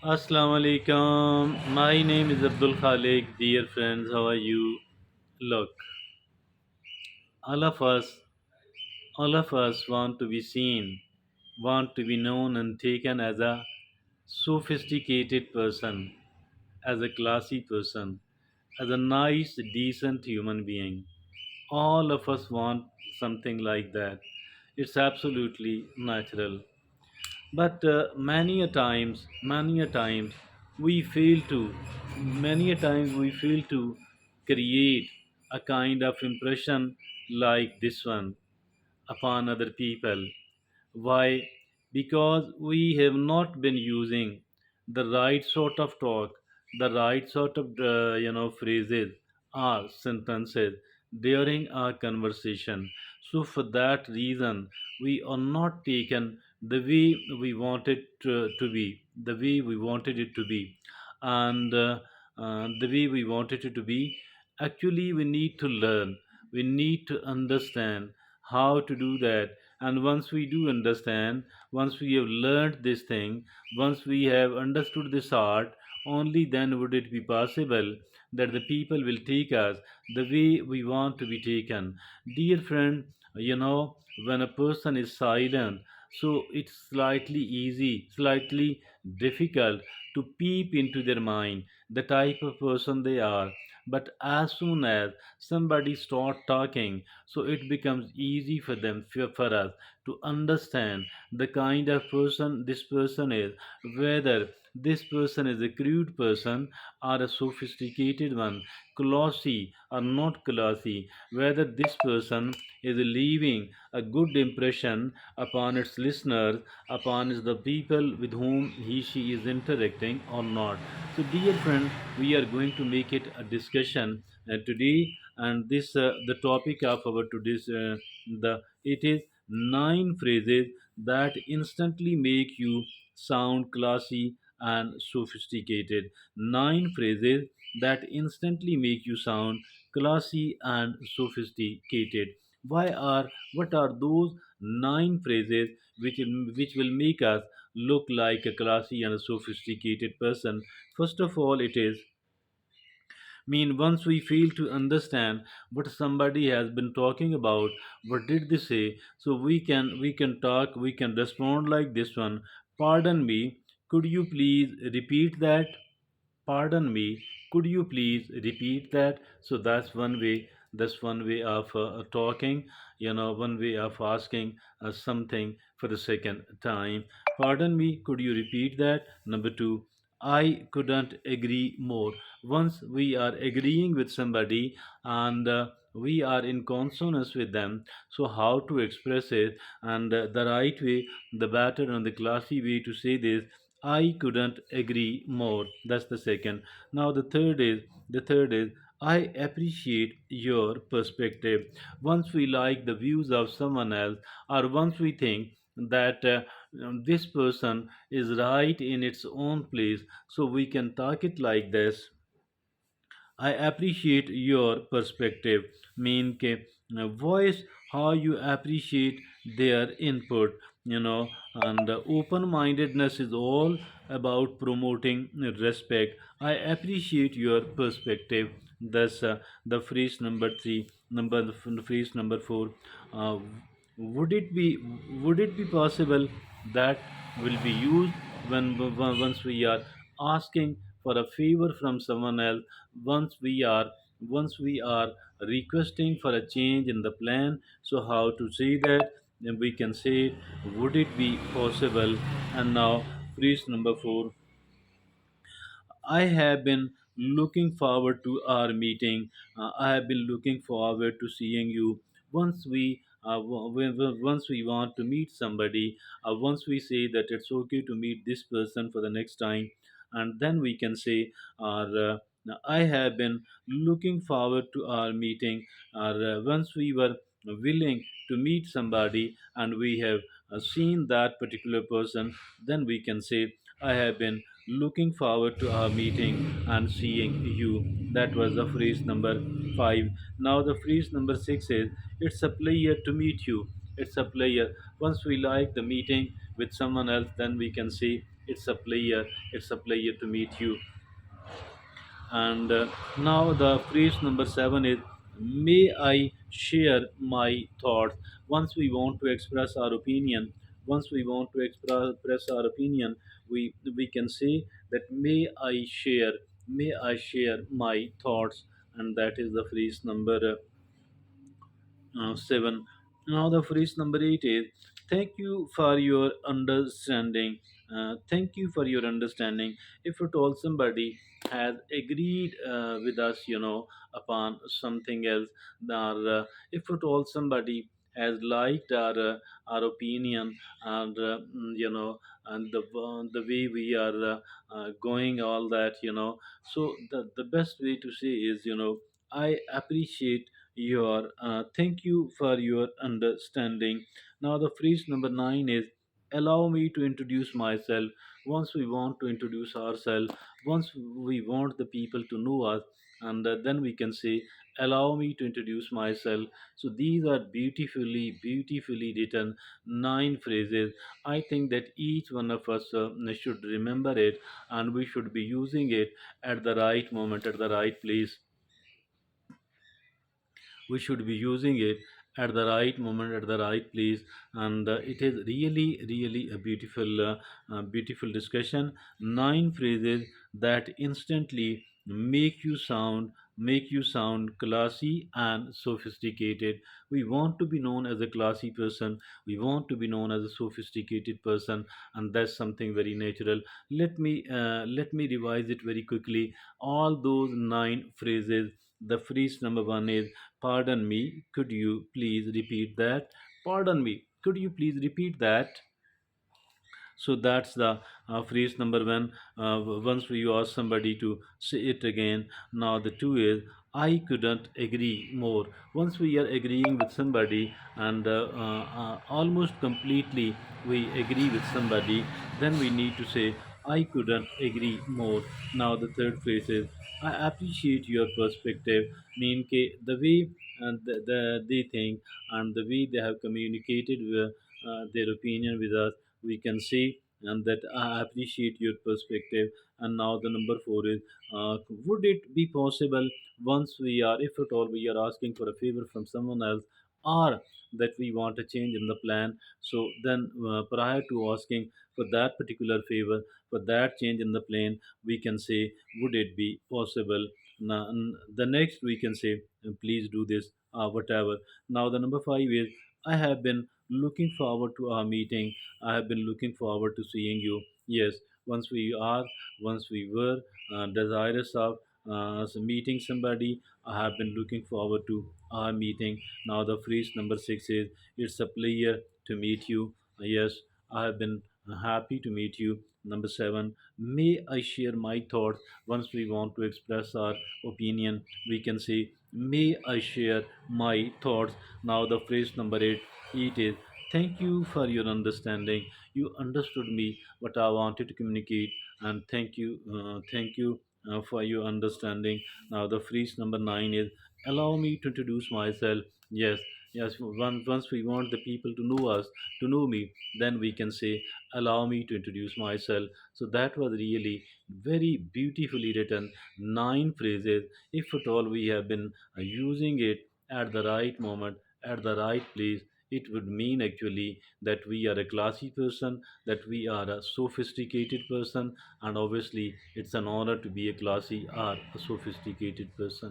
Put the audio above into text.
Assalamu alaikum. My name is Abdul Khalik. Dear friends, how are you? Look, all of us, all of us want to be seen, want to be known and taken as a sophisticated person, as a classy person, as a nice, decent human being. All of us want something like that. It's absolutely natural. But many a times, we fail to, many a times we fail to create a kind of impression like this one upon other people. Why? Because we have not been using the right sort of talk, the right sort of phrases or sentences during our conversation. So for that reason, we are not taken the way we wanted to be, the way we wanted it to be, and the way we wanted it to be. Actually, we need to learn. We need to understand how to do that, and once we do understand, once we have learned this thing, once we have understood this art, only then would it be possible that the people will take us the way we want to be taken. Dear friend, when a person is silent, so it's slightly easy, slightly difficult to peep into their mind, the type of person they are. But as soon as somebody start talking, so it becomes easy for them, for us to understand the kind of person this person is, whether this person is a crude person or a sophisticated one, classy or not classy, whether this person is leaving a good impression upon its listeners, upon the people with whom he she is interacting or not. So dear friend, we are going to make it a discussion today, and this the topic of our today's the it is nine phrases that instantly make you sound classy and sophisticated. Nine phrases that instantly make you sound classy and sophisticated. Why are what are those nine phrases which will make us look like a classy and a sophisticated person? First of all, it is mean once we fail to understand what somebody has been talking about, what did they say, so we can talk, we can respond like this one. Pardon me, could you please repeat that? Pardon me, could you please repeat that? So that's one way. That's one way of talking. One way of asking something for the second time. Pardon me, could you repeat that? Number two, I couldn't agree more. Once we are agreeing with somebody and we are in consonance with them, so how to express it, and the right way, the better and the classy way to say this, I couldn't agree more. That's the second. Now the third is I appreciate your perspective. Once we like the views of someone else, or once we think that this person is right in its own place, so we can talk it like this. I appreciate your perspective. Mean के voice how you appreciate their input, you know, and open-mindedness is all about promoting respect. I appreciate your perspective. Thus, the phrase number three, the phrase number four. Uh, would it be would it be possible that will be used once we are asking for a favor from someone else, once we are once we are requesting for a change in the plan, so how to say that? Then we can say, would it be possible? And now phrase number four, I have been looking forward to our meeting. I have been looking forward to seeing you. Once we want to meet somebody, once we say that it's okay to meet this person for the next time, and then we can say, I have been looking forward to our meeting. Once we were willing to meet somebody and we have seen that particular person, then we can say, I have been looking forward to our meeting and seeing you. That was the phrase number five. Now, the phrase number six is, it's a pleasure to meet you. It's a pleasure. Once we like the meeting with someone else, then we can say, It's a pleasure. It's a pleasure to meet you. And now the phrase number seven is, may I share my thoughts. Once we want to express our opinion, once we want to express our opinion, we can say that may I share my thoughts, and that is the phrase number 7. Now, the phrase number 8 is, thank you for your understanding. Thank you for your understanding. If at all somebody has agreed with us, upon something else, or if at all somebody has liked our opinion, and and the way we are going, all that, so the best way to say is, I appreciate your thank you for your understanding. Now, the phrase number 9 is, allow me to introduce myself. Once we want to introduce ourselves, once we want the people to know us, and then we can say, allow me to introduce myself. So these are beautifully written 9 phrases. I think that each one of us should remember it, and we should be using it at the right moment, at the right place. We should be using it at the right moment, at the right place. And it is really a beautiful discussion. 9 phrases that instantly make you sound classy and sophisticated. We want to be known as a classy person, we want to be known as a sophisticated person, and that's something very natural. Let me revise it very quickly. All those 9 phrases. The phrase number 1 is, pardon me, could you please repeat that? Pardon me, could you please repeat that? So that's the phrase number 1. Once you ask somebody to say it again. Now the 2 is, I couldn't agree more. Once we are agreeing with somebody, and almost completely we agree with somebody, then we need to say, I couldn't agree more. Now the third phrase is, I appreciate your perspective. Mean the way they think, and the way they have communicated their opinion with us, we can see, and that I appreciate your perspective. And now the number 4 is, would it be possible, once we are, if at all we are asking for a favor from someone else, or that we want a change in the plan, so then prior to asking for that particular favor, for that change in the plan, we can say, would it be possible? Now, the next we can say, please do this, whatever. Now the number 5 is, I have been looking forward to our meeting. I have been looking forward to seeing you. Yes, once we are, once we were desirous of meeting somebody, I have been looking forward to our meeting. Now, the phrase number 6 is, it's a pleasure to meet you. Yes, I have been happy to meet you. Number 7, may I share my thoughts. Once we want to express our opinion, we can say, may I share my thoughts. Now, the phrase number 8, it is, thank you for your understanding. You understood me, what I wanted to communicate, and thank you for your understanding. Now, the phrase number 9 is, allow me to introduce myself. Yes, yes. Once we want the people to know us, to know me, then we can say, allow me to introduce myself. So that was really very beautifully written 9 phrases. If at all we have been using it at the right moment, at the right place, it would mean actually that we are a classy person, that we are a sophisticated person, and obviously it's an honor to be a classy or a sophisticated person.